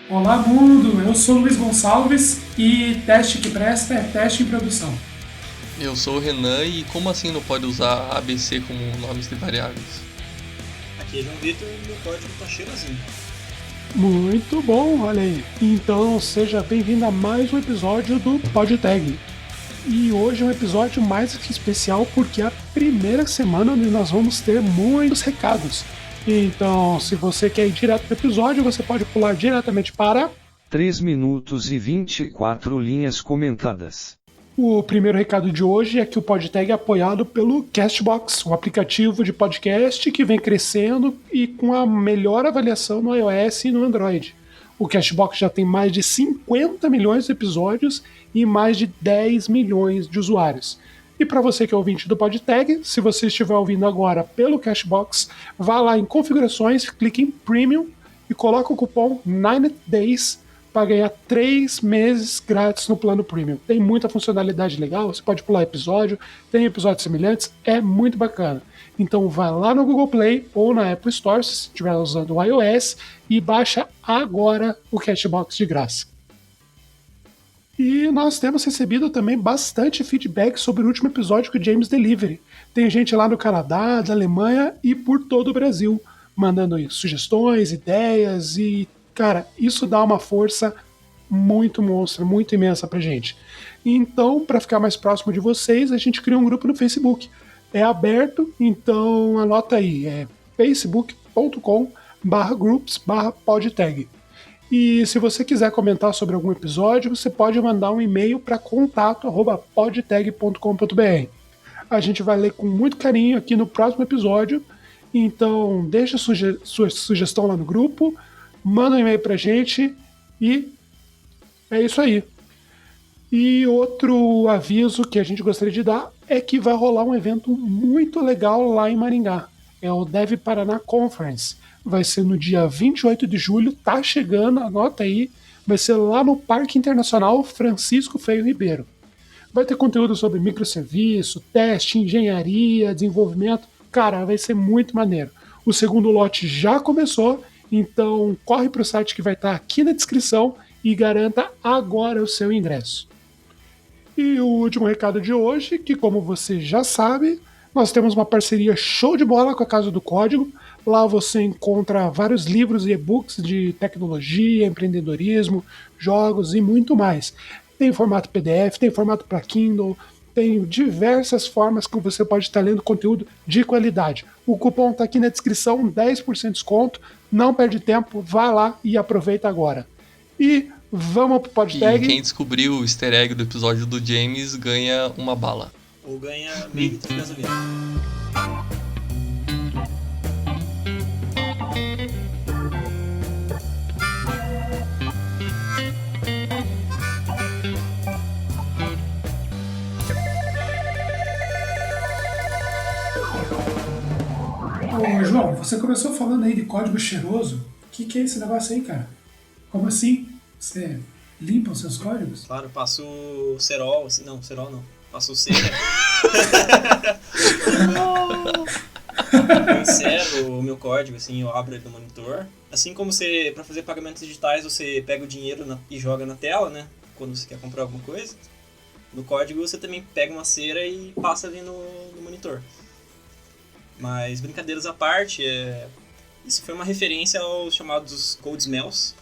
Olá, mundo! Eu sou Luiz Gonçalves e teste que presta é teste em produção. Eu sou o Renan e como assim não pode usar ABC como nomes de variáveis? Aqui é João Vitor e meu código tá cheirosinho. Muito bom, olha aí. Então seja bem-vindo a mais um episódio do PodTag. E hoje é um episódio mais que especial porque é a primeira semana onde nós vamos ter muitos recados. Então, se você quer ir direto para o episódio, você pode pular diretamente para 3 minutos e 24 linhas comentadas. O primeiro recado de hoje é que o PodTag é apoiado pelo Castbox, um aplicativo de podcast que vem crescendo e com a melhor avaliação no iOS e no Android. O Castbox já tem mais de 50 milhões de episódios e mais de 10 milhões de usuários. E para você que é ouvinte do PodTag, se você estiver ouvindo agora pelo Castbox, vá lá em configurações, clique em Premium e coloque o cupom 9days para ganhar 3 meses grátis no plano Premium. Tem muita funcionalidade legal, você pode pular episódio, tem episódios semelhantes, é muito bacana. Então vai lá no Google Play ou na Apple Store, se estiver usando o iOS, e baixa agora o Castbox de graça. E nós temos recebido também bastante feedback sobre o último episódio com o James Delivery. Tem gente lá no Canadá, da Alemanha e por todo o Brasil, mandando sugestões, ideias e, cara, isso dá uma força muito monstra, muito imensa pra gente. Então, para ficar mais próximo de vocês, a gente criou um grupo no Facebook. É aberto, então anota aí, é facebook.com/groups/podtag. E se você quiser comentar sobre algum episódio, você pode mandar um e-mail para contato@podtag.com.br. A gente vai ler com muito carinho aqui no próximo episódio. Então, deixa sua sugestão lá no grupo, manda um e-mail pra gente e é isso aí. E outro aviso que a gente gostaria de dar é que vai rolar um evento muito legal lá em Maringá. É o Dev Paraná Conference. Vai ser no dia 28 de julho, tá chegando, anota aí. Vai ser lá no Parque Internacional Francisco Feio Ribeiro. Vai ter conteúdo sobre microserviço, teste, engenharia, desenvolvimento. Cara, vai ser muito maneiro. O segundo lote já começou, então corre para o site que vai estar aqui na descrição e garanta agora o seu ingresso. E o último recado de hoje, que como você já sabe, nós temos uma parceria show de bola com a Casa do Código. Lá você encontra vários livros e e-books de tecnologia, empreendedorismo, jogos e muito mais. Tem formato PDF, tem formato para Kindle, tem diversas formas que você pode estar lendo conteúdo de qualidade. O cupom está aqui na descrição, 10% de desconto. Não perde tempo, vá lá e aproveita agora. E vamos pro PodTag. E quem descobriu o easter egg do episódio do James ganha uma bala. Ou ganha meio litro de gasolina. Ô, João, você começou falando aí de código cheiroso. O que é esse negócio aí, cara? Como assim? Você limpa os seus códigos? Claro, eu passo cerol, assim, não, cerol não. Passo cera. Eu encero o meu código, assim, eu abro ele no monitor. Assim como você, para fazer pagamentos digitais, você pega o dinheiro e joga na tela, né? Quando você quer comprar alguma coisa. No código você também pega uma cera e passa ali no monitor. Mas brincadeiras à parte, isso foi uma referência aos chamados code smells,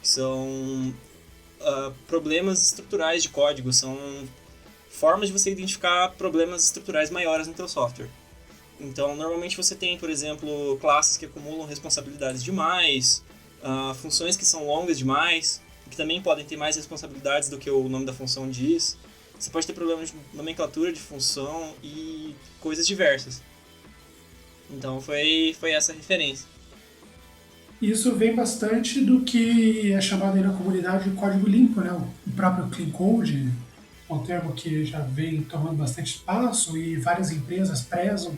que são problemas estruturais de código, são formas de você identificar problemas estruturais maiores no teu software. Então, normalmente você tem, por exemplo, classes que acumulam responsabilidades demais, funções que são longas demais, que também podem ter mais responsabilidades do que o nome da função diz. Você pode ter problemas de nomenclatura de função e coisas diversas. Então foi essa a referência. Isso vem bastante do que é chamado aí na comunidade de código limpo, né? O próprio Clean Code, um termo que já vem tomando bastante espaço e várias empresas prezam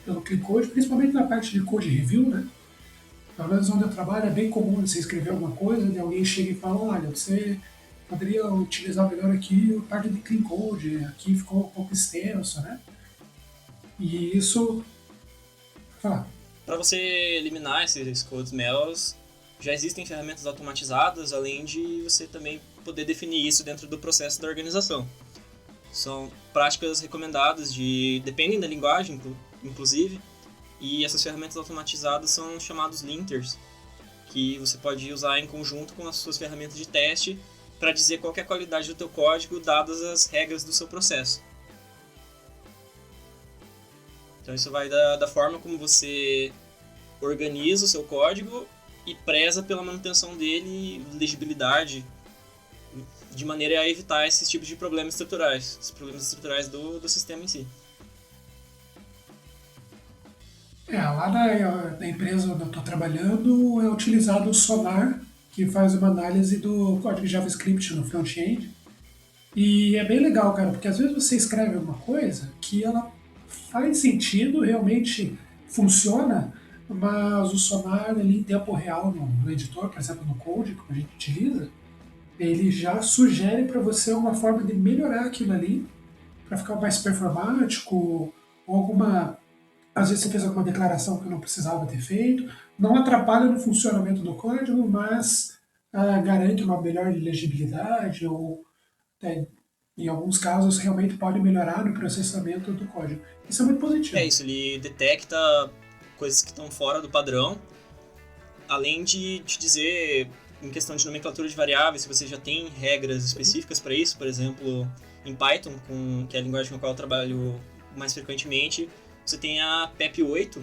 pelo Clean Code, principalmente na parte de code review, né? Pelo menos onde eu trabalho é bem comum você escrever alguma coisa e alguém chega e fala, olha, você poderia utilizar melhor aqui a parte de Clean Code, aqui ficou um pouco extenso, né? E isso... Para você eliminar esses code smells, Já existem ferramentas automatizadas, além de você também poder definir isso dentro do processo da organização. São práticas recomendadas, dependem da linguagem, inclusive, e essas ferramentas automatizadas são chamados linters, que você pode usar em conjunto com as suas ferramentas de teste para dizer qual que é a qualidade do teu código, dadas as regras do seu processo. Então isso vai da forma como você organiza o seu código e preza pela manutenção dele, legibilidade, de maneira a evitar esses tipos de problemas estruturais, os problemas estruturais do sistema em si. Lá na empresa onde eu estou trabalhando é utilizado o Sonar, que faz uma análise do código JavaScript no front-end. E é bem legal, cara, porque às vezes você escreve uma coisa que ela faz sentido, realmente funciona, mas o Sonar ali em tempo real no editor, por exemplo, no Code, que a gente utiliza, ele já sugere para você uma forma de melhorar aquilo ali, para ficar mais performático, ou alguma. Às vezes você fez alguma declaração que não precisava ter feito. Não atrapalha no funcionamento do código, mas garante uma melhor legibilidade ou, em alguns casos, realmente pode melhorar no processamento do código. Isso é muito positivo. É isso, ele detecta coisas que estão fora do padrão, além de te dizer, em questão de nomenclatura de variáveis, se você já tem regras específicas para isso, por exemplo, em Python, que é a linguagem com a qual eu trabalho mais frequentemente, você tem a PEP8,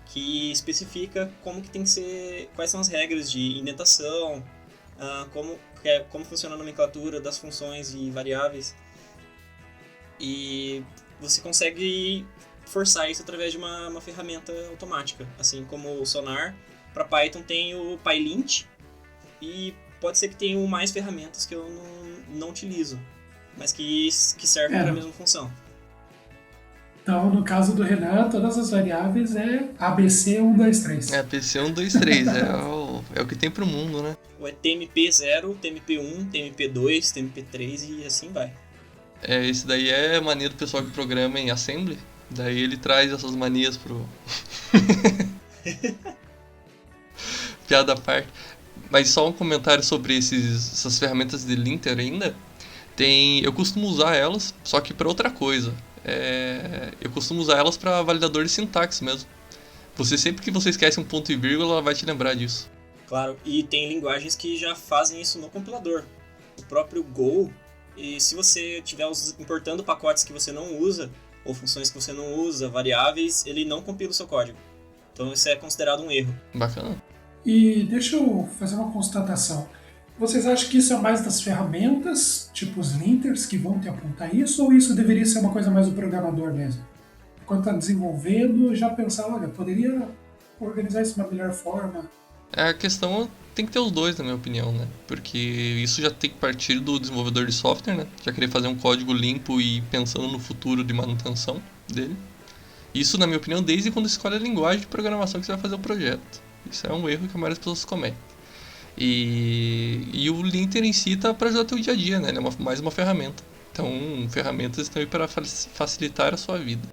que especifica como que tem que ser, quais são as regras de indentação, como funciona a nomenclatura das funções e variáveis. E você consegue forçar isso através de uma ferramenta automática, assim como o Sonar. Para Python tem o PyLint, e pode ser que tenha mais ferramentas que eu não utilizo, mas que servem para a mesma função. Então, no caso do Renan, todas as variáveis é ABC 1, 2, 3. É, ABC 1, 2, 3, é o que tem pro mundo, né? Ou é TMP0, TMP1, TMP2, TMP3 e assim vai. Esse daí é mania do pessoal que programa em Assembly, daí ele traz essas manias pro... Piada à parte. Mas só um comentário sobre essas ferramentas de linter ainda. Eu costumo usar elas, só que para outra coisa. Eu costumo usar elas para validador de sintaxe mesmo. Sempre que você esquece um ponto e vírgula, ela vai te lembrar disso. Claro, e tem linguagens que já fazem isso no compilador. O próprio Go, e se você estiver importando pacotes que você não usa, ou funções que você não usa, variáveis, ele não compila o seu código. Então isso é considerado um erro. Bacana. E deixa eu fazer uma constatação. Vocês acham que isso é mais das ferramentas, tipo os linters, que vão te apontar isso, ou isso deveria ser uma coisa mais do programador mesmo? Quando está desenvolvendo, já pensar, olha, poderia organizar isso de uma melhor forma. A questão tem que ter os dois, na minha opinião, né? Porque isso já tem que partir do desenvolvedor de software, né? Já querer fazer um código limpo e pensando no futuro de manutenção dele. Isso, na minha opinião, desde quando escolhe a linguagem de programação que você vai fazer o projeto. Isso é um erro que a maioria das pessoas cometem. E o linter em si tá para ajudar o teu dia a dia, né? Ele é mais uma ferramenta. Então, ferramentas estão aí para facilitar a sua vida.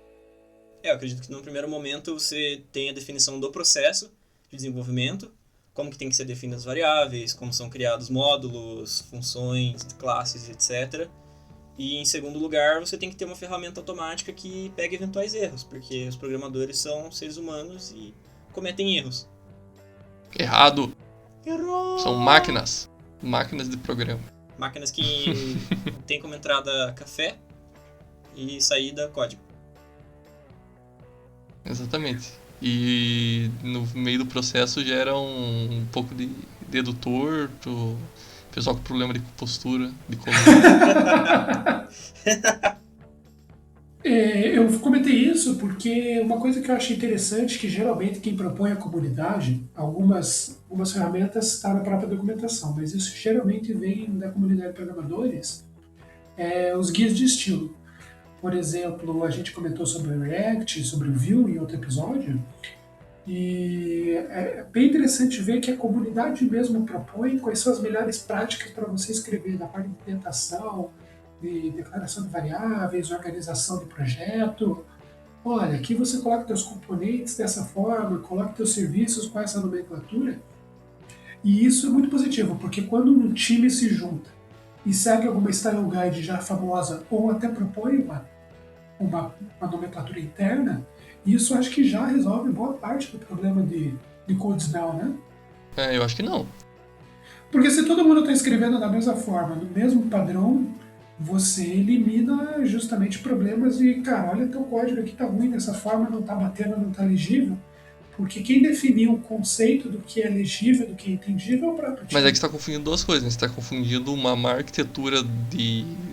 Eu acredito que no primeiro momento você tem a definição do processo de desenvolvimento, como que tem que ser definidas as variáveis, como são criados módulos, funções, classes, etc. E em segundo lugar, você tem que ter uma ferramenta automática que pegue eventuais erros, porque os programadores são seres humanos e cometem erros. Errado! Errou! São máquinas de programa. Máquinas que tem como entrada café e saída código. Exatamente. E no meio do processo gera um pouco de dedo torto, pessoal com problema de postura, de coluna. Eu comentei isso porque uma coisa que eu achei interessante, que geralmente quem propõe a comunidade, algumas ferramentas estão na própria documentação, mas isso geralmente vem da comunidade de programadores, os guias de estilo. Por exemplo, a gente comentou sobre o React, sobre o Vue em outro episódio, e é bem interessante ver que a comunidade mesmo propõe quais são as melhores práticas para você escrever na parte de implementação, de declaração de variáveis, organização de projeto. Olha, aqui você coloca seus componentes dessa forma, coloca seus serviços com essa nomenclatura. E isso é muito positivo, porque quando um time se junta e segue alguma style guide já famosa ou até propõe uma nomenclatura interna, isso acho que já resolve boa parte do problema de code smell, né? Eu acho que não. Porque se todo mundo está escrevendo da mesma forma, no mesmo padrão, você elimina justamente problemas de, cara, olha, teu código aqui tá ruim dessa forma, não tá batendo, não tá legível. Porque quem definiu o conceito do que é legível, do que é entendível é o próprio time. Mas é que você está confundindo duas coisas, né? Você está confundindo uma má arquitetura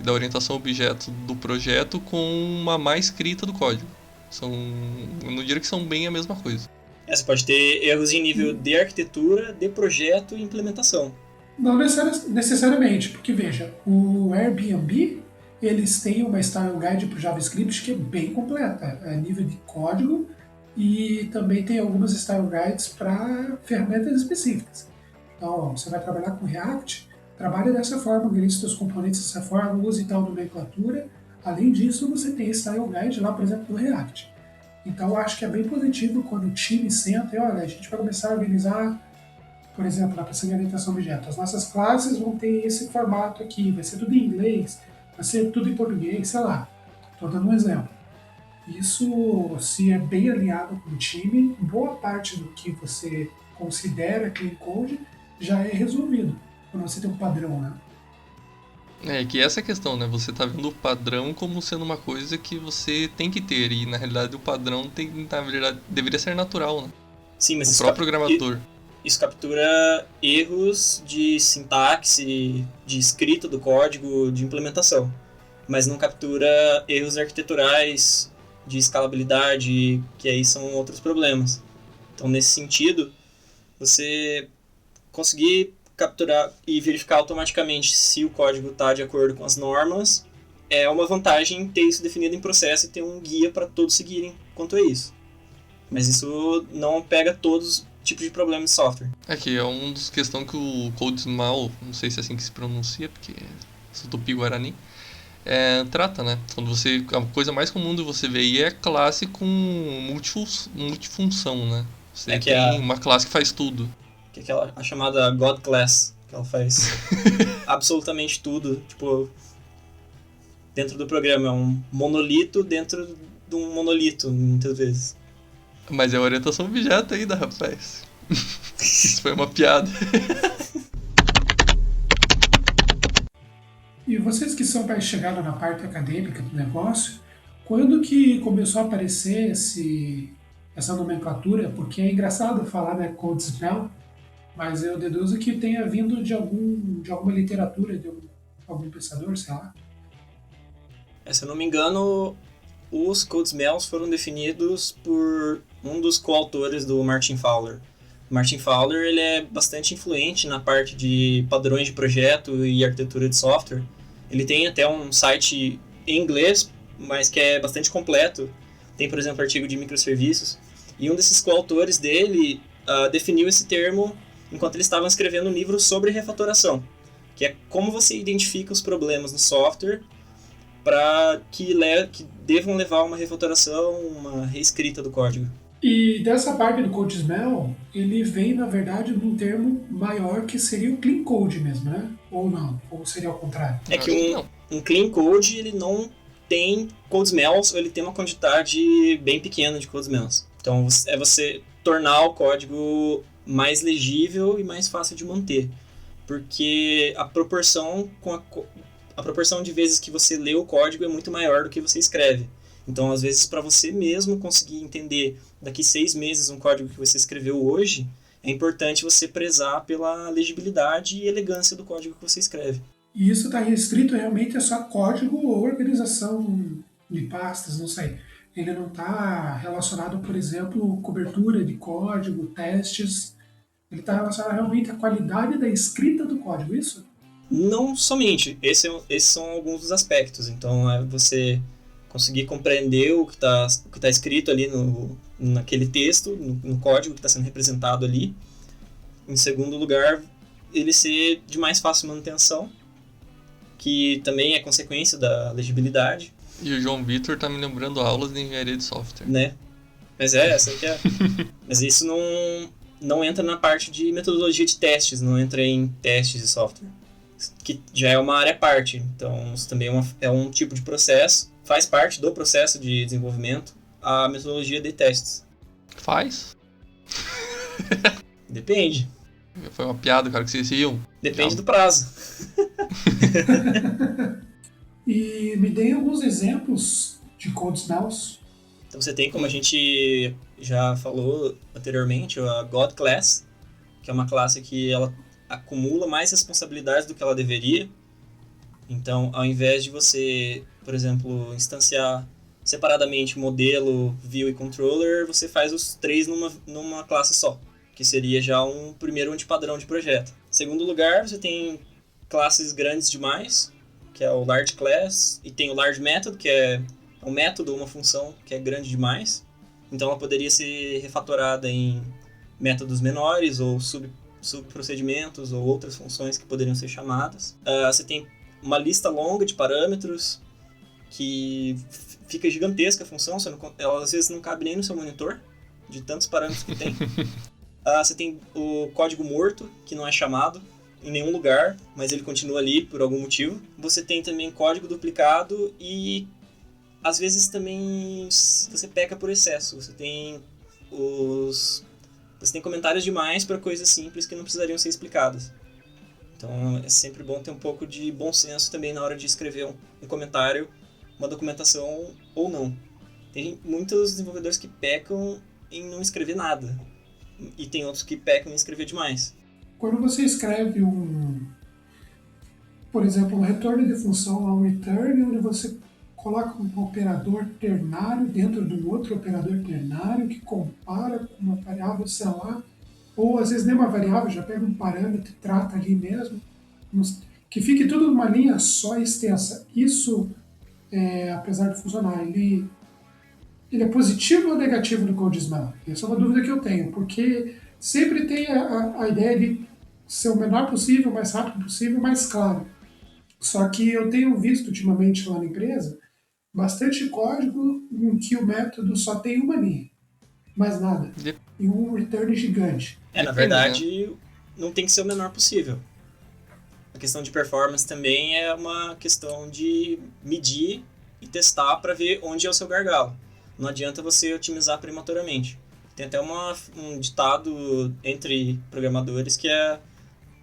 da orientação a objeto do projeto com uma má escrita do código. Eu não diria que são bem a mesma coisa. Você pode ter erros em nível de arquitetura, de projeto e implementação. Não necessariamente, porque veja, o Airbnb, eles têm uma style guide para o JavaScript que é bem completa, a nível de código, e também tem algumas style guides para ferramentas específicas. Então, ó, você vai trabalhar com React, trabalhe dessa forma, organize seus componentes dessa forma, use tal nomenclatura. Além disso, você tem style guide lá, por exemplo, no React. Então, eu acho que é bem positivo quando o time senta e, olha, a gente vai começar a organizar, por exemplo, na pessoa de orientação a objeto. As nossas classes vão ter esse formato aqui, vai ser tudo em inglês, vai ser tudo em português, sei lá. Estou dando um exemplo. Isso, se é bem alinhado com o time, boa parte do que você considera clean code já é resolvido, quando você tem um padrão, né? É que essa é a questão, né? Você tá vendo o padrão como sendo uma coisa que você tem que ter, e na realidade o padrão na verdade, deveria ser natural, né? Sim, mas o próprio programador. Isso captura erros de sintaxe, de escrita do código, de implementação. Mas não captura erros arquiteturais, de escalabilidade, que aí são outros problemas. Então, nesse sentido, você conseguir capturar e verificar automaticamente se o código está de acordo com as normas é uma vantagem ter isso definido em processo e ter um guia para todos seguirem quanto a isso. Mas isso não pega todos os tipos de problemas de software. É que é uma das questões que o CodeSmall, não sei se é assim que se pronuncia, porque sou tupi-guarani, trata, né? Quando a coisa mais comum de você ver aí é classe com multifunção, né? Você tem uma classe que faz tudo. Que é a chamada God Class, que ela faz absolutamente tudo. Tipo, dentro do programa é um monolito dentro de um monolito, muitas vezes. Mas é a orientação objeto ainda, rapaz. Isso foi uma piada. E vocês que são mais chegados na parte acadêmica do negócio, quando que começou a aparecer essa nomenclatura? Porque é engraçado falar, né, code smell, mas eu deduzo que tenha vindo de alguma literatura, de algum pensador, sei lá. Se eu não me engano, os code smells foram definidos por um dos coautores do Martin Fowler. O Martin Fowler ele é bastante influente na parte de padrões de projeto e arquitetura de software. Ele tem até um site em inglês, mas que é bastante completo. Tem, por exemplo, artigo de microserviços. E um desses coautores dele definiu esse termo enquanto eles estavam escrevendo um livro sobre refatoração, que é como você identifica os problemas no software para que devam levar a uma refatoração, uma reescrita do código. E dessa parte do code smell, ele vem, na verdade, num termo maior que seria o clean code mesmo, né? Ou não? Ou seria ao contrário? É que um clean code, ele não tem code smells, ou ele tem uma quantidade bem pequena de code smells. Então, é você tornar o código mais legível e mais fácil de manter. Porque a proporção de vezes que você lê o código é muito maior do que você escreve. Então, às vezes, para você mesmo conseguir entender daqui 6 meses um código que você escreveu hoje, é importante você prezar pela legibilidade e elegância do código que você escreve. E isso está restrito realmente a só código ou organização de pastas, não sei. Ele não está relacionado, por exemplo, cobertura de código, testes. Ele está relacionado realmente à qualidade da escrita do código, isso? Não somente. Esses são alguns dos aspectos. Então, é você conseguir compreender o que tá escrito ali naquele texto, no código que está sendo representado ali. Em segundo lugar, ele ser de mais fácil manutenção, que também é consequência da legibilidade. E o João Vitor tá me lembrando aulas de engenharia de software. Né? Mas essa que é. Mas isso não entra na parte de metodologia de testes, não entra em testes de software, que já é uma área à parte. Então, isso também é um tipo de processo, faz parte do processo de desenvolvimento, a metodologia de testes. Faz? Depende. Foi uma piada, cara, que vocês riam. Depende do prazo. E me deem alguns exemplos de code smells. Então você tem, como a gente já falou anteriormente, a God Class, que é uma classe que ela acumula mais responsabilidades do que ela deveria. Então, ao invés de você, por exemplo, instanciar separadamente modelo, view e controller, você faz os três numa classe só, que seria já um primeiro antipadrão de projeto. Em segundo lugar, você tem classes grandes demais, que é o Large Class, e tem o Large Method, que é um método, uma função que é grande demais. Então ela poderia ser refatorada em métodos menores, ou subprocedimentos, ou outras funções que poderiam ser chamadas. Você tem uma lista longa de parâmetros, que fica gigantesca a função, ela às vezes não cabe nem no seu monitor, de tantos parâmetros que tem. Você tem o código morto, que não é chamado em nenhum lugar, mas ele continua ali por algum motivo. Você tem também código duplicado e, às vezes, também você peca por excesso. Você tem comentários demais para coisas simples que não precisariam ser explicadas. Então, é sempre bom ter um pouco de bom senso também na hora de escrever um comentário, uma documentação ou não. Tem muitos desenvolvedores que pecam em não escrever nada. E tem outros que pecam em escrever demais. Quando você escreve por exemplo, um retorno de função a um return, onde você coloca um operador ternário dentro de um outro operador ternário que compara com uma variável, sei lá, ou às vezes nem uma variável, já pega um parâmetro e trata ali mesmo, que fique tudo numa linha só extensa. Isso, apesar de funcionar, ele é positivo ou negativo no code smell? Essa é uma dúvida que eu tenho, porque sempre tem a ideia de ser o menor possível, o mais rápido possível, mais claro. Só que eu tenho visto ultimamente lá na empresa bastante código em que o método só tem uma linha, mais nada, e um return gigante. Na verdade, não tem que ser o menor possível. A questão de performance também é uma questão de medir e testar para ver onde é o seu gargalo. Não adianta você otimizar prematuramente. Tem até um ditado entre programadores que é: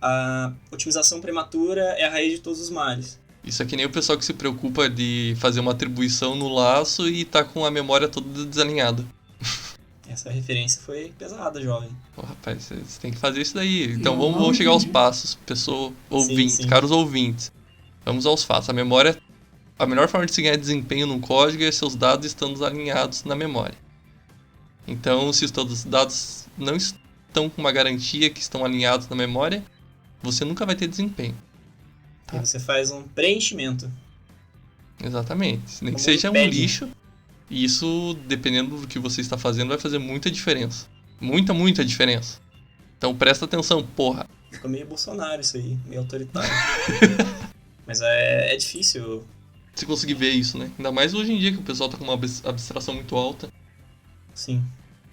a otimização prematura é a raiz de todos os males. Isso é que nem o pessoal que se preocupa de fazer uma atribuição no laço e tá com a memória toda desalinhada. Essa referência foi pesada, jovem. Pô, rapaz, você tem que fazer isso daí. Então vamos chegar aos passos, pessoa, ouvintes, sim. Caros ouvintes. Vamos aos fatos. A melhor forma de se ganhar desempenho num código é seus dados estando alinhados na memória. Então, se os seus dados não estão com uma garantia que estão alinhados na memória, você nunca vai ter desempenho. Tá. E você faz um preenchimento. Exatamente. Nem que Como seja um pede. lixo. E isso, dependendo do que você está fazendo, vai fazer muita diferença. Muita diferença. Então presta atenção, porra. Ficou meio Bolsonaro isso aí, meio autoritário. Mas é difícil. Você conseguir ver isso, né? Ainda mais hoje em dia que o pessoal tá com uma abstração muito alta. Sim.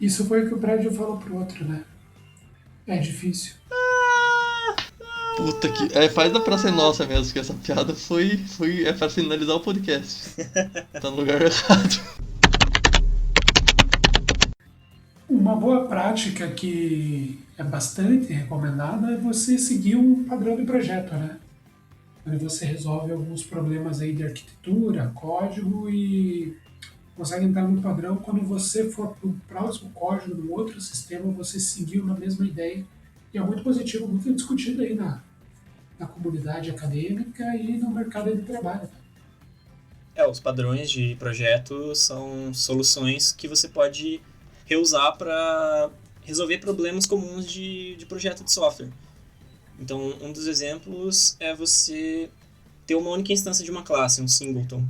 Isso foi o que o prédio falou pro outro, né? É difícil. Puta que... faz da Praça é Nossa mesmo, que essa piada é pra finalizar o podcast. Tá no lugar errado. Uma boa prática que é bastante recomendada é você seguir um padrão de projeto, né? Onde você resolve alguns problemas aí de arquitetura, código e consegue entrar no padrão. Quando você for para o próximo código, no outro sistema, você seguiu na mesma ideia. E é muito positivo, muito discutido aí na comunidade acadêmica e no mercado de trabalho. Os padrões de projeto são soluções que você pode reusar para resolver problemas comuns de projeto de software. Então, um dos exemplos é você ter uma única instância de uma classe, um singleton.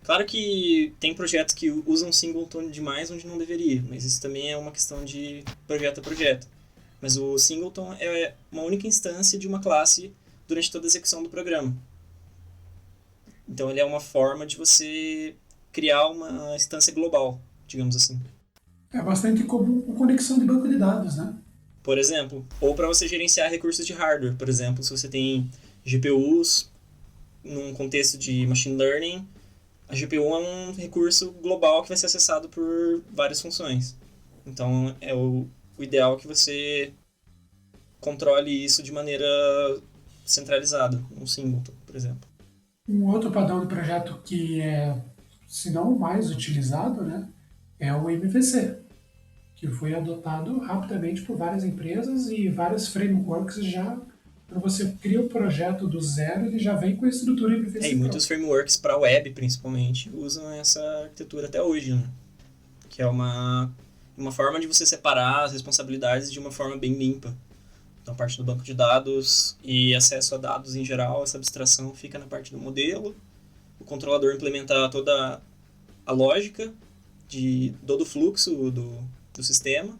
Claro que tem projetos que usam singleton demais onde não deveria, mas isso também é uma questão de projeto a projeto. Mas o singleton é uma única instância de uma classe durante toda a execução do programa. Então ele é uma forma de você criar uma instância global, digamos assim. É bastante comum com conexão de banco de dados, né? por exemplo. Ou para você gerenciar recursos de hardware, por exemplo, se você tem GPUs num contexto de machine learning, a GPU é um recurso global que vai ser acessado por várias funções. Então, é o ideal que você controle isso de maneira centralizada, um singleton, por exemplo. Um outro padrão de projeto que é, se não o mais utilizado, né, é o MVC, que foi adotado rapidamente por várias empresas e várias frameworks já. Quando você cria o projeto do zero, ele já vem com a estrutura MVC. E muitos frameworks para web, principalmente, usam essa arquitetura até hoje, né? Que é uma forma de você separar as responsabilidades de uma forma bem limpa. Então, a parte do banco de dados e acesso a dados em geral, essa abstração fica na parte do modelo. O controlador implementa toda a lógica de todo o fluxo do sistema.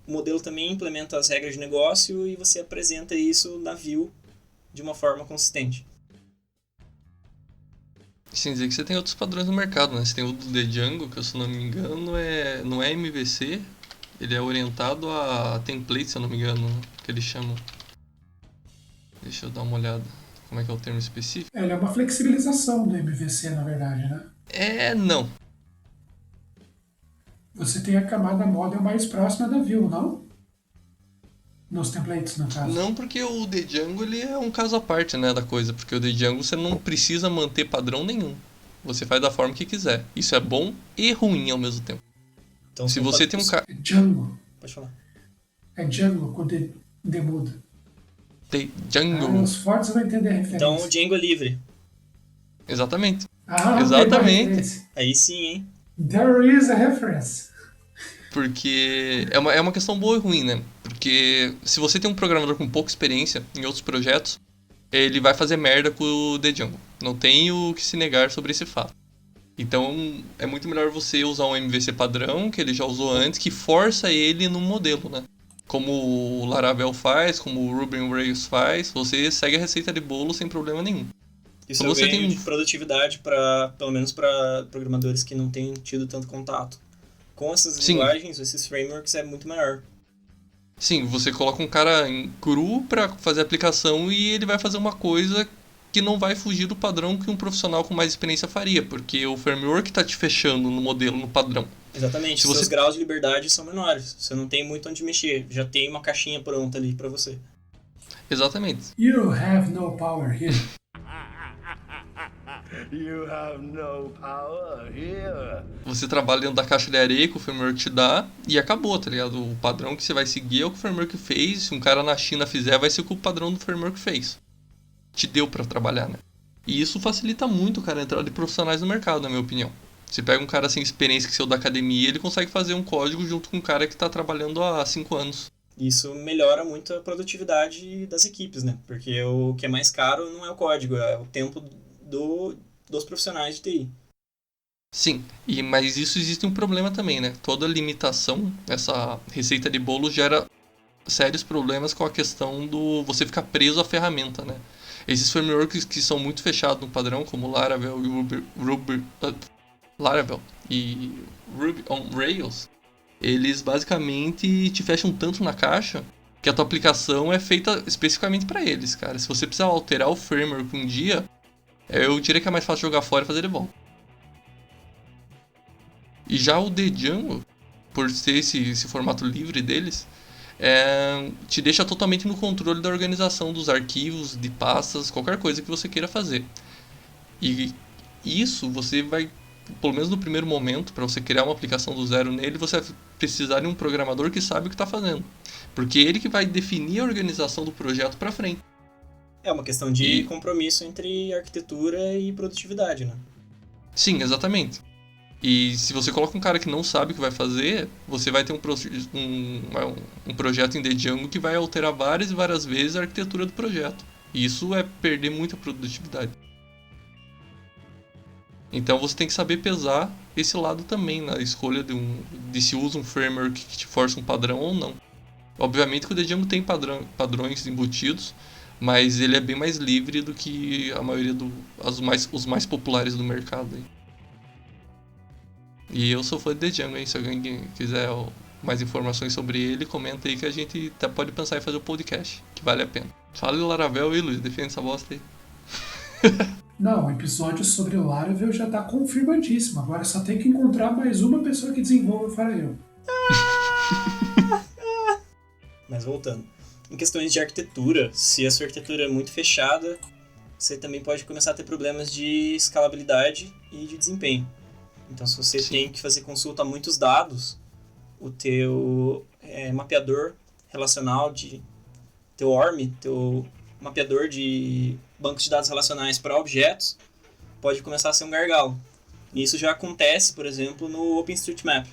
O modelo também implementa as regras de negócio e você apresenta isso na view de uma forma consistente. Sem dizer que você tem outros padrões no mercado, né? Você tem o do Django, que se eu não me engano não é MVC, ele é orientado a template, se eu não me engano, né? Que eles chamam. Deixa eu dar uma olhada. Como é que é o termo específico? Ele é uma flexibilização do MVC, na verdade, né? Não. Você tem a camada model mais próxima da view, não? Nos templates, no caso. Não, porque o Django ele é um caso à parte, né, da coisa. Porque o Django você não precisa manter padrão nenhum. Você faz da forma que quiser. Isso é bom e ruim ao mesmo tempo. Então, se você tem um cara... É Django. Pode falar. É Django com D muda. Django. Os fortes vão entender a referência. Então, o Django é livre. Exatamente. Exatamente. Aí sim, hein? There is a reference. Porque é uma questão boa e ruim, né? Porque se você tem um programador com pouca experiência em outros projetos, ele vai fazer merda com o Django. Não tem o que se negar sobre esse fato. Então, é muito melhor você usar um MVC padrão, que ele já usou antes, que força ele no modelo, né? Como o Laravel faz, como o Ruby on Rails faz, você segue a receita de bolo sem problema nenhum. Isso é um ganho de produtividade, pelo menos para programadores que não têm tido tanto contato. Com essas linguagens, esses frameworks, é muito maior. Sim, você coloca um cara cru para fazer a aplicação e ele vai fazer uma coisa que não vai fugir do padrão que um profissional com mais experiência faria, porque o framework está te fechando no modelo, no padrão. Exatamente, seus graus de liberdade são menores, você não tem muito onde mexer, já tem uma caixinha pronta ali para você. Exatamente. You have no power here. You have no power here. Você trabalha dentro da caixa de areia que o framework te dá e acabou, tá ligado? O padrão que você vai seguir é o que o framework fez. Se um cara na China fizer, vai ser o que o padrão do framework fez. Te deu pra trabalhar, né? E isso facilita muito, cara, a entrada de profissionais no mercado, na minha opinião. Você pega um cara sem experiência que saiu da academia, ele consegue fazer um código junto com um cara que tá trabalhando há 5 anos. Isso melhora muito a produtividade das equipes, né? Porque o que é mais caro não é o código, é o tempo dos profissionais de TI. Sim, mas isso existe um problema também, né? Toda limitação, essa receita de bolo gera sérios problemas com a questão do você ficar preso à ferramenta, né? Esses frameworks que são muito fechados no padrão, como Laravel e Ruby on Rails, eles basicamente te fecham tanto na caixa que a tua aplicação é feita especificamente para eles, cara. Se você precisar alterar o framework um dia, eu diria que é mais fácil jogar fora e fazer de volta. E já o Django, por ter esse formato livre deles, te deixa totalmente no controle da organização dos arquivos, de pastas, qualquer coisa que você queira fazer. E isso você vai, pelo menos no primeiro momento, para você criar uma aplicação do zero nele, você vai precisar de um programador que sabe o que está fazendo. Porque é ele que vai definir a organização do projeto para frente. É uma questão de compromisso entre arquitetura e produtividade, né? Sim, exatamente. E se você coloca um cara que não sabe o que vai fazer, você vai ter um projeto em Django que vai alterar várias e várias vezes a arquitetura do projeto. E isso é perder muita produtividade. Então você tem que saber pesar esse lado também na escolha de se usa um framework que te força um padrão ou não. Obviamente que o Django tem padrões embutidos, mas ele é bem mais livre do que a maioria os mais populares do mercado. Aí. E eu sou fã de Django, hein? Se alguém quiser mais informações sobre ele, comenta aí que a gente até pode pensar em fazer um podcast, que vale a pena. Fala de Laravel aí, Luiz, defende essa bosta aí. Não, o episódio sobre o Laravel já tá confirmadíssimo. Agora só tem que encontrar mais uma pessoa que desenvolva para eu. Mas voltando. Em questões de arquitetura, se a sua arquitetura é muito fechada, você também pode começar a ter problemas de escalabilidade e de desempenho. Então, se você tem que fazer consulta a muitos dados, o teu mapeador relacional, teu ORM, teu mapeador de bancos de dados relacionais para objetos, pode começar a ser um gargalo. E isso já acontece, por exemplo, no OpenStreetMap.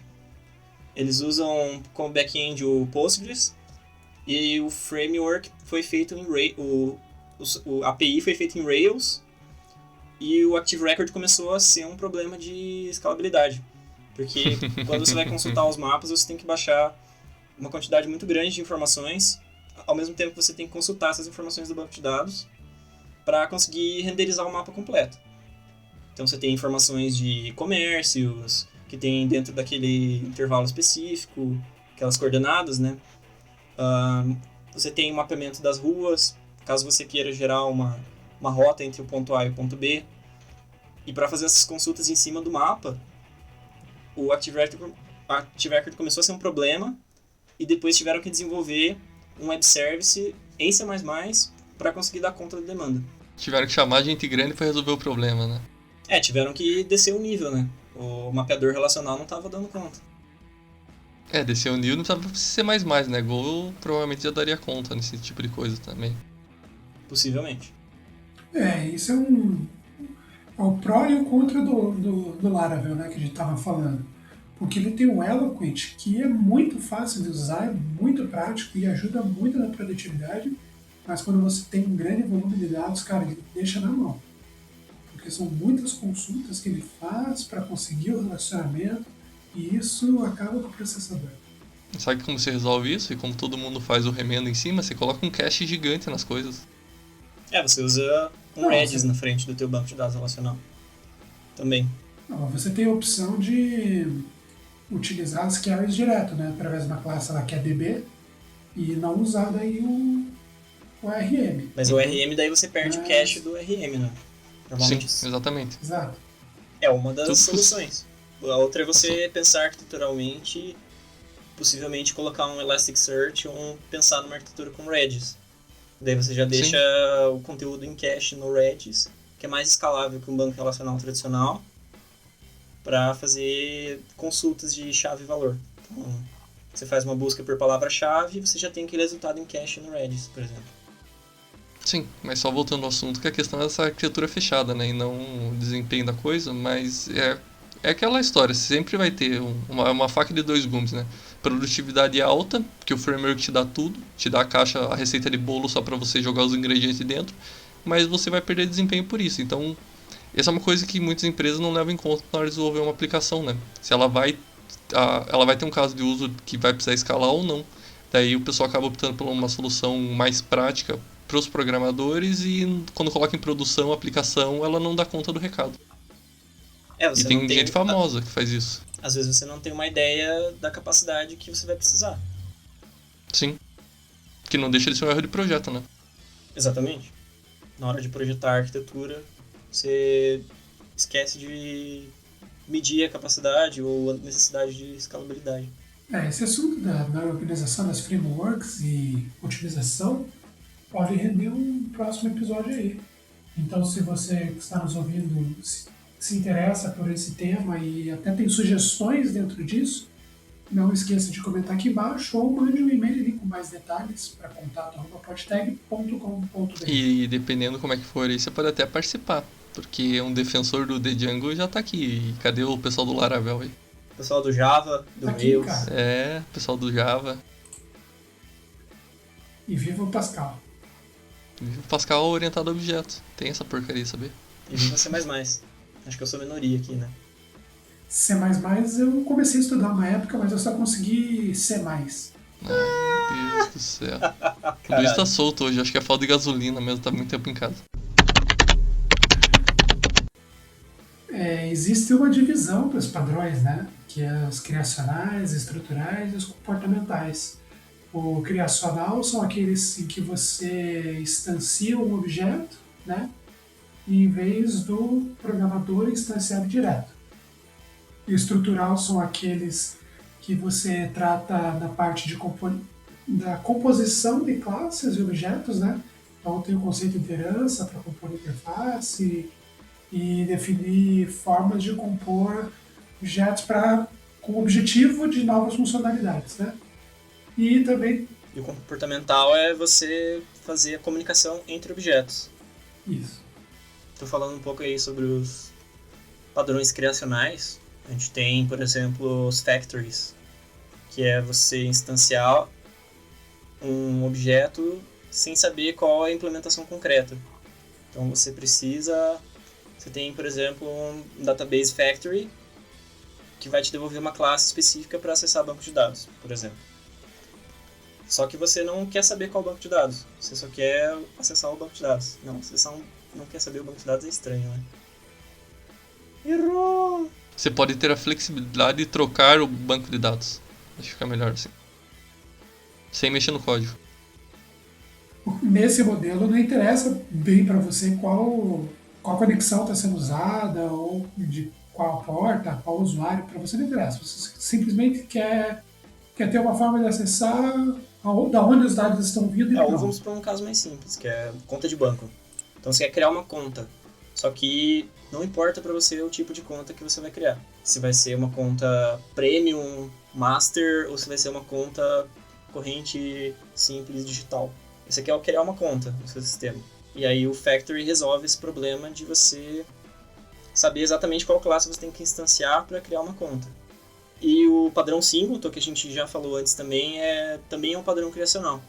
Eles usam como back-end o Postgres e o framework foi feito em o API foi feito em Rails e o Active Record começou a ser um problema de escalabilidade. Porque quando você vai consultar os mapas, você tem que baixar uma quantidade muito grande de informações, ao mesmo tempo que você tem que consultar essas informações do banco de dados para conseguir renderizar o mapa completo. Então você tem informações de comércios, que tem dentro daquele intervalo específico, aquelas coordenadas, né? Você tem o mapeamento das ruas, caso você queira gerar uma rota entre o ponto A e o ponto B. E para fazer essas consultas em cima do mapa, o Active Record começou a ser um problema e depois tiveram que desenvolver um web service em C++ para conseguir dar conta da demanda. Tiveram que chamar gente grande para resolver o problema, né? Tiveram que descer o nível, né? O mapeador relacional não estava dando conta. Descer o nível não precisava ser mais, né? Go provavelmente já daria conta nesse tipo de coisa também. Possivelmente. Isso é o pró e o contra do Laravel, né, que a gente estava falando. Porque ele tem o Eloquent, que é muito fácil de usar, é muito prático e ajuda muito na produtividade, mas quando você tem um grande volume de dados, cara, ele deixa na mão. Porque são muitas consultas que ele faz para conseguir o relacionamento e isso acaba com o processador. Sabe como você resolve isso? E como todo mundo faz o remendo em cima, você coloca um cache gigante nas coisas. Você usa Redis na frente do teu banco de dados relacional. Também. Você tem a opção de utilizar as carries direto, né? Através de uma classe lá que é DB e não usar daí o RM. Mas o RM daí você perde o cache do RM, né? Sim, exatamente. Exato. É uma das soluções. A outra é você pensar arquiteturalmente, possivelmente colocar um Elasticsearch ou pensar numa arquitetura com Redis. Daí você já deixa o conteúdo em cache no Redis, que é mais escalável que um banco relacional tradicional, para fazer consultas de chave e valor. Então, você faz uma busca por palavra-chave e você já tem aquele resultado em cache no Redis, por exemplo. Sim, mas só voltando ao assunto, que a questão é essa arquitetura fechada, né, e não o desempenho da coisa, mas é aquela história, você sempre vai ter uma faca de dois gumes, né? Produtividade alta, que o framework te dá tudo, te dá a receita de bolo só para você jogar os ingredientes dentro, mas você vai perder desempenho por isso. Então, essa é uma coisa que muitas empresas não levam em conta na hora de desenvolver uma aplicação, né? Se ela vai ter um caso de uso que vai precisar escalar ou não. Daí o pessoal acaba optando por uma solução mais prática para os programadores e quando coloca em produção a aplicação, ela não dá conta do recado. E tem gente famosa que faz isso. Às vezes você não tem uma ideia da capacidade que você vai precisar. Sim. Que não deixa de ser um erro de projeto, né? Exatamente. Na hora de projetar a arquitetura, você esquece de medir a capacidade ou a necessidade de escalabilidade. Esse assunto da organização das frameworks e utilização pode render um próximo episódio aí. Então, se você que está nos ouvindo se interessa por esse tema e até tem sugestões dentro disso, não esqueça de comentar aqui embaixo ou mande um e-mail com mais detalhes para contato@podtag.com.br. E dependendo como é que for aí, você pode até participar, porque um defensor do The Django já tá aqui. E cadê o pessoal do Laravel aí? Pessoal do Java, do Rails. Pessoal do Java. E viva o Pascal. O Pascal orientado a objetos. Tem essa porcaria, saber? E viva C++. Acho que eu sou minoria aqui, né? C++ eu comecei a estudar uma época, mas eu só consegui C+. Ai, meu Deus do céu. O Luiz tá solto hoje, acho que é falta de gasolina mesmo, tá muito tempo em casa. Existe uma divisão para os padrões, né? que é os criacionais, estruturais e os comportamentais. O criacional são aqueles em que você instancia um objeto, né, em vez do programador instanciar direto. E estrutural são aqueles que você trata da parte da composição de classes e objetos, né? Então tem o conceito de herança para compor interface e definir formas de compor objetos com o objetivo de novas funcionalidades, né? E também E o comportamental é você fazer a comunicação entre objetos. isso. Estou falando um pouco aí sobre os padrões criacionais. A gente tem, por exemplo, os factories, que é você instanciar um objeto sem saber qual é a implementação concreta. Então você tem, por exemplo, um database factory que vai te devolver uma classe específica para acessar banco de dados, por exemplo. Só que você não quer saber qual banco de dados, você só quer acessar o banco de dados. Não, você só não quer saber o banco de dados, é estranho, né? Errou! Você pode ter a flexibilidade de trocar o banco de dados. Acho que fica melhor assim. Sem mexer no código. Nesse modelo não interessa bem para você qual conexão está sendo usada ou de qual porta, qual usuário, para você não interessa. Você simplesmente quer ter uma forma de acessar da onde os dados estão vindo e Ou pronto. vamos para um caso mais simples, que é conta de banco. Então você quer criar uma conta, só que não importa para você o tipo de conta que você vai criar. Se vai ser uma conta premium, master, ou se vai ser uma conta corrente simples digital. Você quer criar uma conta no seu sistema. E aí o Factory resolve esse problema de você saber exatamente qual classe você tem que instanciar para criar uma conta. E o padrão singleton, que a gente já falou antes também é um padrão criacional.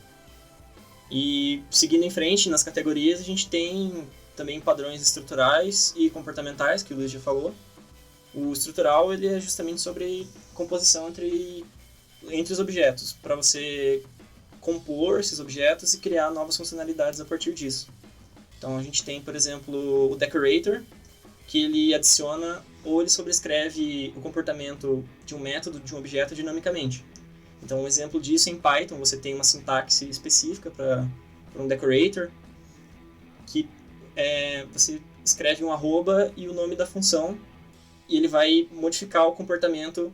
E seguindo em frente, nas categorias, a gente tem também padrões estruturais e comportamentais, que o Luiz já falou. O estrutural ele é justamente sobre composição entre os objetos, para você compor esses objetos e criar novas funcionalidades a partir disso. Então a gente tem, por exemplo, o decorator, que ele adiciona ou ele sobrescreve o comportamento de um método, de um objeto dinamicamente. Então um exemplo disso em Python, você tem uma sintaxe específica para um decorator, que você escreve um arroba e o nome da função, e ele vai modificar o comportamento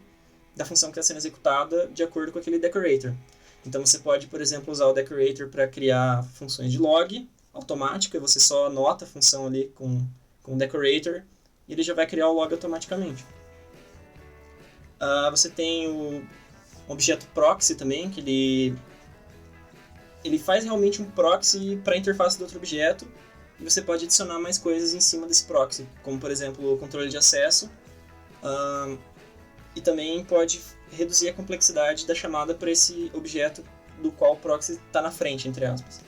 da função que está sendo executada de acordo com aquele decorator. Então você pode, por exemplo, usar o decorator para criar funções de log automática, você só anota a função ali com o decorator e ele já vai criar o log automaticamente. Você tem o objeto proxy também, que ele faz realmente um proxy para a interface do outro objeto e você pode adicionar mais coisas em cima desse proxy, como por exemplo o controle de acesso, e também pode reduzir a complexidade da chamada para esse objeto do qual o proxy está na frente, entre aspas.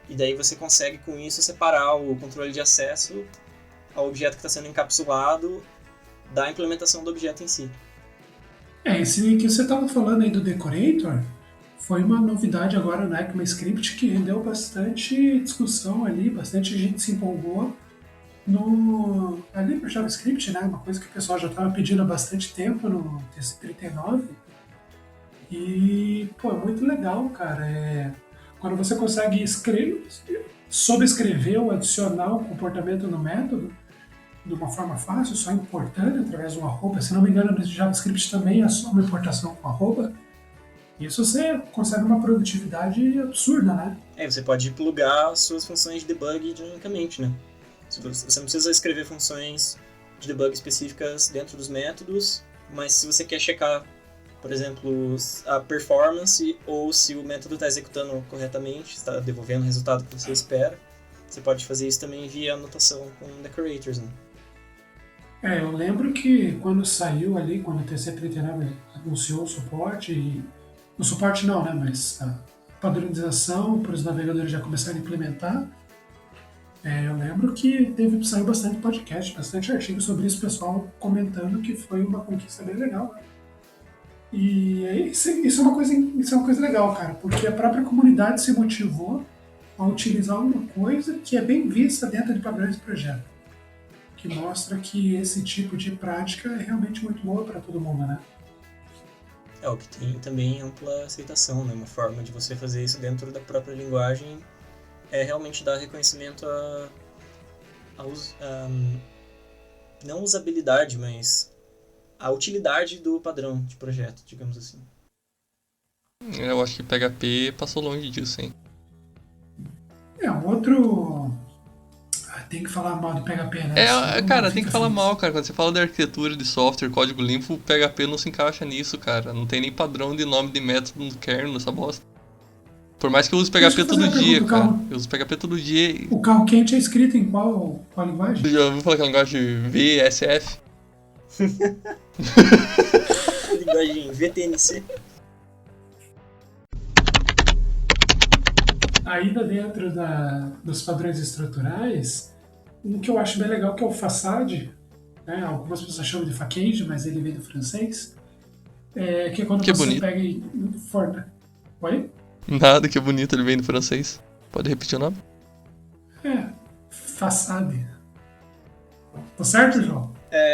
E daí você consegue com isso separar o controle de acesso ao objeto que está sendo encapsulado da implementação do objeto em si. Esse que você estava falando aí do decorator foi uma novidade agora no ECMAScript que rendeu bastante discussão ali, bastante gente se empolgou ali para JavaScript, né? Uma coisa que o pessoal já estava pedindo há bastante tempo no TC39. E, é muito legal, cara. Quando você consegue sobrescrever ou adicionar um comportamento no método de uma forma fácil, só importando através de um arroba. Se não me engano, no JavaScript também é só uma importação com arroba. Isso você consegue uma produtividade absurda, né? Você pode plugar as suas funções de debug dinamicamente, né? Você não precisa escrever funções de debug específicas dentro dos métodos, mas se você quer checar, por exemplo, a performance ou se o método está executando corretamente, está devolvendo o resultado que você espera, você pode fazer isso também via anotação com decorators, né? Eu lembro que quando saiu ali, quando o TC39 anunciou o suporte, o suporte não, né, mas a padronização para os navegadores já começarem a implementar, eu lembro que saiu bastante podcast, bastante artigo sobre isso, o pessoal comentando que foi uma conquista bem legal, né? E isso é uma coisa legal, cara, porque a própria comunidade se motivou a utilizar uma coisa que é bem vista dentro de padrões de projeto, que mostra que esse tipo de prática é realmente muito boa para todo mundo, né? É o que tem também ampla aceitação, né? Uma forma de você fazer isso dentro da própria linguagem é realmente dar reconhecimento não usabilidade, mas a utilidade do padrão de projeto, digamos assim. Eu acho que PHP passou longe disso, hein? Um outro. Tem que falar mal do PHP, né? Cara, tem que falar mal, cara. Quando você fala de arquitetura de software, código limpo, o PHP não se encaixa nisso, cara. Não tem nem padrão de nome de método no kernel nessa bosta. Por mais que eu use PHP todo dia, cara. Eu uso PHP todo dia. O carro quente é escrito em qual linguagem? Já ouviu falar aquela linguagem VSF? Linguagem VTNC. Ainda dentro dos padrões estruturais, um que eu acho bem legal que é o façade, né? Algumas pessoas chamam de facade, mas ele vem do francês. Que é quando que você bonito. pega e forma. Oi? Nada, que bonito, ele vem do francês. Pode repetir o nome? Façade. Tá certo, João?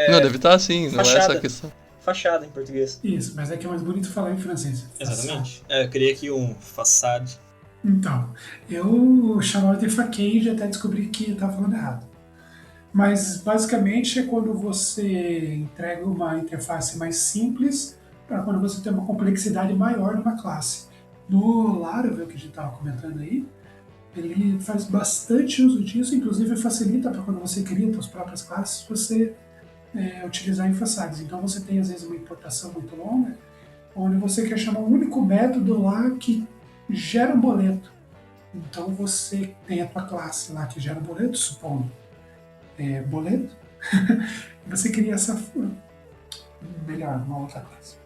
Não, deve estar assim, não fachada. é essa a questão. Fachada em português. Isso, mas é que é mais bonito falar em francês. Exatamente. Eu criei aqui um façade. Então, eu chamava de facade até descobrir que estava falando errado. Mas basicamente é quando você entrega uma interface mais simples para quando você tem uma complexidade maior numa classe. No Laravel, que a gente estava comentando aí, ele faz bastante uso disso, inclusive facilita para quando você cria suas próprias classes, você utilizar em façades. Então você tem às vezes uma importação muito longa, onde você quer chamar um único método lá que gera um boleto. Então você tem a tua classe lá que gera um boleto, supondo boleto, você cria essa melhor, uma outra classe.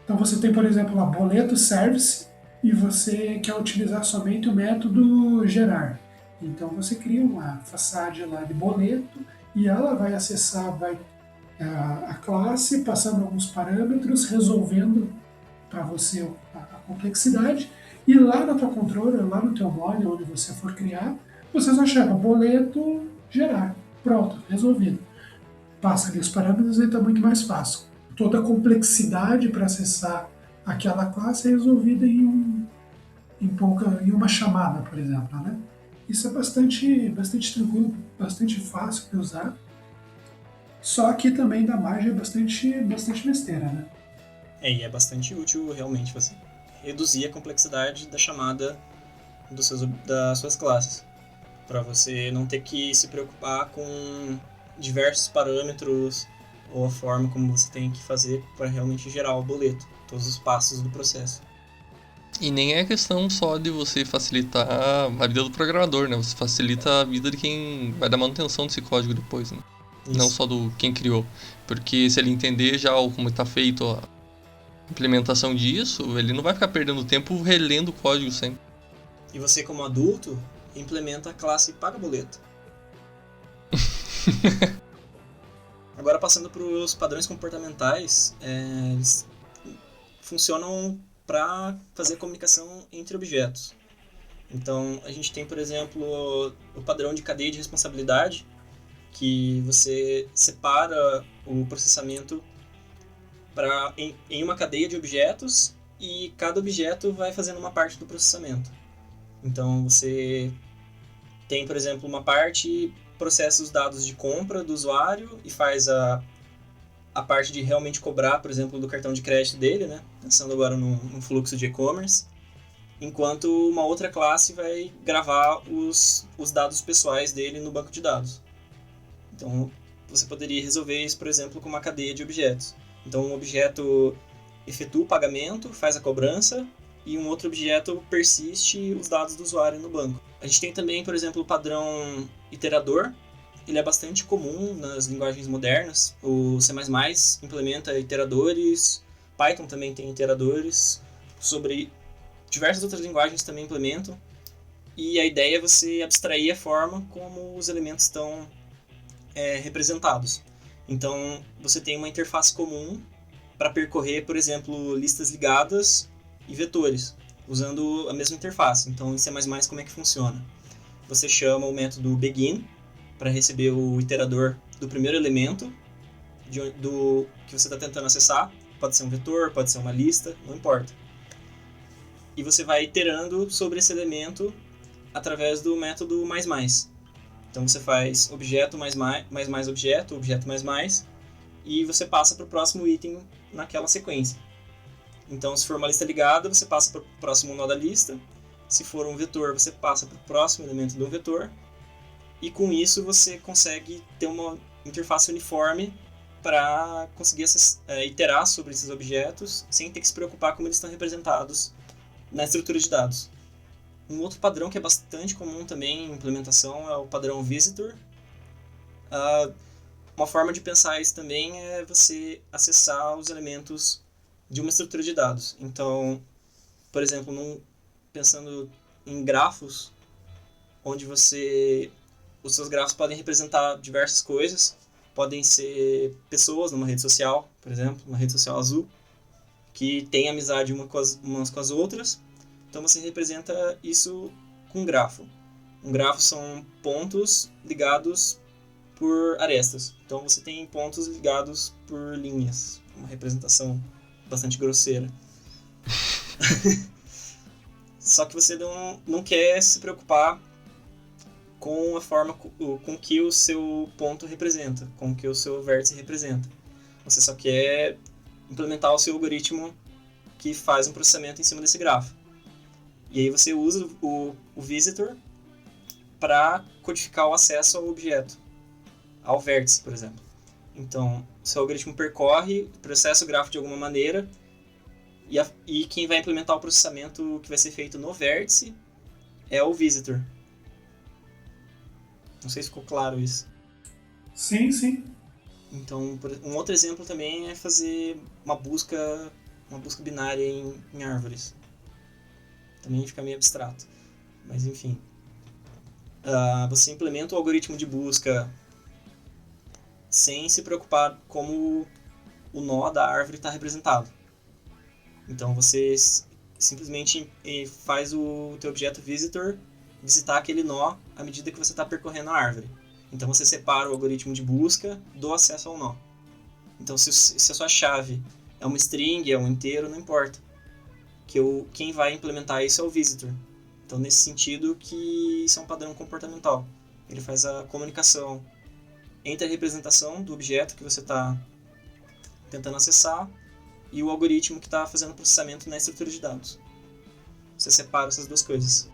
Então você tem, por exemplo, lá boleto service e você quer utilizar somente o método gerar. Então você cria uma façade lá de boleto e ela vai acessar a classe, passando alguns parâmetros, resolvendo para você a complexidade. E lá na tua controller, lá no teu mod, onde você for criar, você só chama boleto gerar. Pronto, resolvido. Passa ali os parâmetros e está muito mais fácil. Toda a complexidade para acessar aquela classe é resolvida em uma chamada, por exemplo, né? Isso é bastante tranquilo, bastante fácil de usar. Só que também dá margem bastante besteira, né? E é bastante útil realmente você reduzir a complexidade da chamada das suas classes, para você não ter que se preocupar com diversos parâmetros ou a forma como você tem que fazer para realmente gerar o boleto, todos os passos do processo. E nem é questão só de você facilitar a vida do programador, né? Você facilita a vida de quem vai dar manutenção desse código depois, né? Isso. Não só do quem criou. Porque se ele entender já como está feito a implementação disso, ele não vai ficar perdendo tempo relendo o código sempre. E você, como adulto, implementa a classe Paga Boleto. Agora, passando para os padrões comportamentais, eles funcionam para fazer comunicação entre objetos. Então, a gente tem, por exemplo, o padrão de cadeia de responsabilidade, que você separa o processamento em uma cadeia de objetos e cada objeto vai fazendo uma parte do processamento. Então, você tem, por exemplo, uma parte processa os dados de compra do usuário e faz a parte de realmente cobrar, por exemplo, do cartão de crédito dele, né? Pensando agora num fluxo de e-commerce. Enquanto uma outra classe vai gravar os dados pessoais dele no banco de dados. Então, você poderia resolver isso, por exemplo, com uma cadeia de objetos. Então, um objeto efetua o pagamento, faz a cobrança, e um outro objeto persiste os dados do usuário no banco. A gente tem também, por exemplo, o padrão iterador. Ele é bastante comum nas linguagens modernas. O C++ implementa iteradores, Python também tem iteradores, sobre diversas outras linguagens também implementam. E a ideia é você abstrair a forma como os elementos estão representados. Então, você tem uma interface comum para percorrer, por exemplo, listas ligadas e vetores, usando a mesma interface. Então, em C++, como é que funciona? Você chama o método begin para receber o iterador do primeiro elemento do que você está tentando acessar. Pode ser um vetor, pode ser uma lista, não importa. E você vai iterando sobre esse elemento através do método mais. Então você faz objeto mais objeto, objeto mais, e você passa para o próximo item naquela sequência. Então, se for uma lista ligada, você passa para o próximo nó da lista. Se for um vetor, você passa para o próximo elemento do vetor. E com isso você consegue ter uma interface uniforme para conseguir iterar sobre esses objetos sem ter que se preocupar como eles estão representados na estrutura de dados. Um outro padrão que é bastante comum também em implementação é o padrão Visitor. Uma forma de pensar isso também é você acessar os elementos de uma estrutura de dados. Então, por exemplo, pensando em grafos, onde os seus grafos podem representar diversas coisas, podem ser pessoas numa rede social, por exemplo, uma rede social azul, que tem amizade umas com as outras. Então você representa isso com um grafo. Um grafo são pontos ligados por arestas. Então você tem pontos ligados por linhas. Uma representação bastante grosseira. Só que você não quer se preocupar com a forma com que o seu ponto representa, com que o seu vértice representa. Você só quer implementar o seu algoritmo que faz um processamento em cima desse grafo. E aí você usa o visitor para codificar o acesso ao objeto, ao vértice, por exemplo. Então, o seu algoritmo processa o grafo de alguma maneira, e quem vai implementar o processamento que vai ser feito no vértice é o visitor. Não sei se ficou claro isso. Sim. Então, um outro exemplo também é fazer uma busca binária em árvores. Também fica meio abstrato, mas enfim. Você implementa o algoritmo de busca sem se preocupar como o nó da árvore está representado. Então você simplesmente faz o teu objeto visitor visitar aquele nó à medida que você está percorrendo a árvore. Então você separa o algoritmo de busca do acesso ao nó. Então se a sua chave é uma string, é um inteiro, não importa. Quem vai implementar isso é o visitor. Então nesse sentido que isso é um padrão comportamental. Ele faz a comunicação entre a representação do objeto que você está tentando acessar e o algoritmo que está fazendo o processamento na estrutura de dados. Você separa essas duas coisas.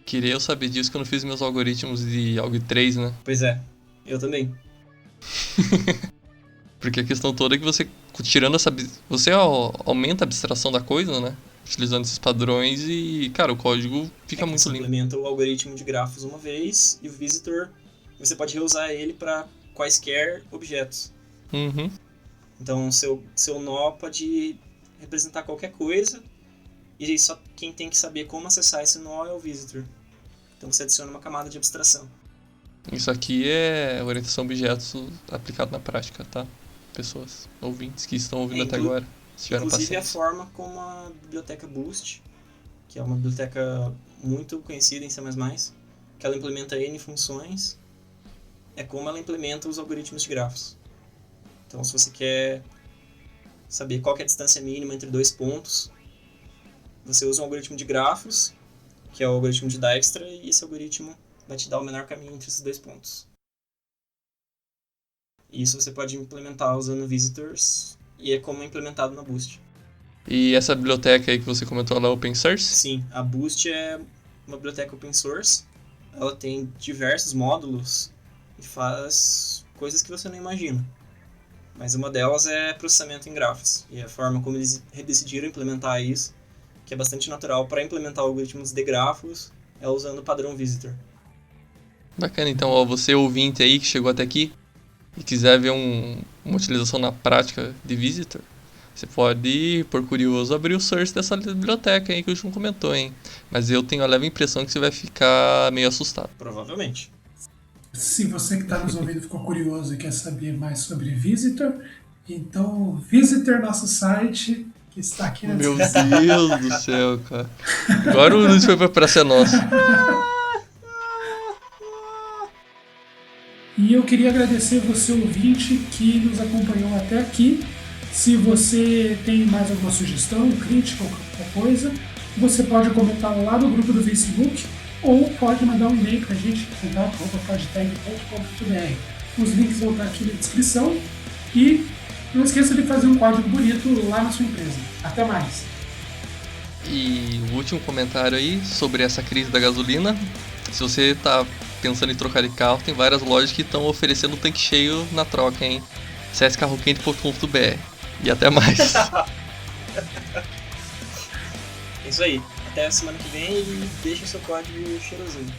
Queria eu saber disso que eu não fiz meus algoritmos de ALG3, né? Pois é, eu também. Porque a questão toda é que você, tirando você aumenta a abstração da coisa, né? Utilizando esses padrões e, cara, o código fica muito você lindo. Implementa o algoritmo de grafos uma vez e o visitor, você pode reusar ele para quaisquer objetos. Uhum. Então, seu nó pode representar qualquer coisa e só quem tem que saber como acessar esse nó é o visitor. Então, você adiciona uma camada de abstração. Isso aqui é orientação a objetos aplicado na prática, tá? Pessoas, ouvintes que estão ouvindo até agora. Inclusive a forma como a biblioteca Boost, que é uma biblioteca muito conhecida em C++, que ela implementa N funções, é como ela implementa os algoritmos de grafos. Então, se você quer saber qual que é a distância mínima entre dois pontos, você usa um algoritmo de grafos, que é o algoritmo de Dijkstra, e esse algoritmo vai te dar o menor caminho entre esses dois pontos. Isso você pode implementar usando visitors, e é como é implementado na Boost. E essa biblioteca aí que você comentou, ela é open source? Sim, a Boost é uma biblioteca open source. Ela tem diversos módulos e faz coisas que você não imagina. Mas uma delas é processamento em grafos. E a forma como eles decidiram implementar isso, que é bastante natural para implementar algoritmos de grafos, é usando o padrão visitor. Bacana, então, ó, você ouvinte aí que chegou até aqui e quiser ver uma utilização na prática de visitor, você pode, por curioso, abrir o source dessa biblioteca aí que o João comentou, hein? Mas eu tenho a leve impressão que você vai ficar meio assustado. Provavelmente. Se você que está nos ouvindo ficou curioso e quer saber mais sobre Visitor, então Visitor, nosso site, que está aqui na Meu descrição. Deus do céu, cara. Agora o Luiz foi pra Praça Nossa. E eu queria agradecer você, ouvinte, que nos acompanhou até aqui. Se você tem mais alguma sugestão, crítica ou qualquer coisa, você pode comentar lá no grupo do Facebook ou pode mandar um e-mail para a gente, contato@podtag.com.br. Os links vão estar aqui na descrição. E não esqueça de fazer um código bonito lá na sua empresa. Até mais! E o último comentário aí sobre essa crise da gasolina. Se você tá pensando em trocar de carro, tem várias lojas que estão oferecendo tanque cheio na troca, hein? cscarroquente.com.br. E até mais. É isso aí. Até a semana que vem e deixa o seu código cheirosinho.